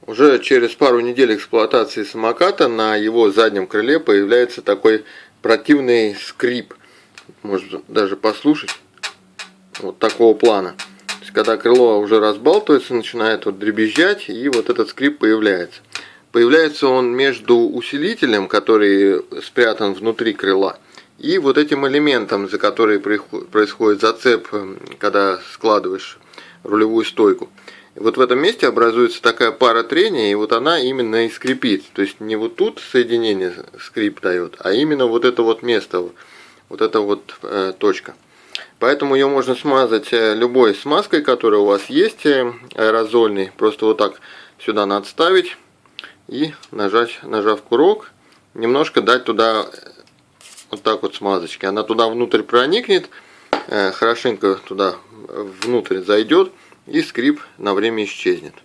Уже через пару недель эксплуатации самоката на его заднем крыле появляется такой противный скрип. Можно даже послушать. Вот такого плана. То есть, когда крыло уже разбалтывается, начинает вот дребезжать, и вот этот скрип появляется. Появляется он между усилителем, который спрятан внутри крыла, и вот этим элементом, за который происходит зацеп, когда складываешь рулевую стойку. И вот в этом месте образуется такая пара трения, и вот она именно и скрипит. То есть не вот тут соединение скрип дает, а именно вот это вот место, вот эта вот точка. Поэтому ее можно смазать любой смазкой, которая у вас есть, аэрозольной. Просто вот так сюда надо ставить и нажав курок, немножко дать туда вот так вот смазочки. Она туда внутрь проникнет, хорошенько туда внутрь зайдет, и скрип на время исчезнет.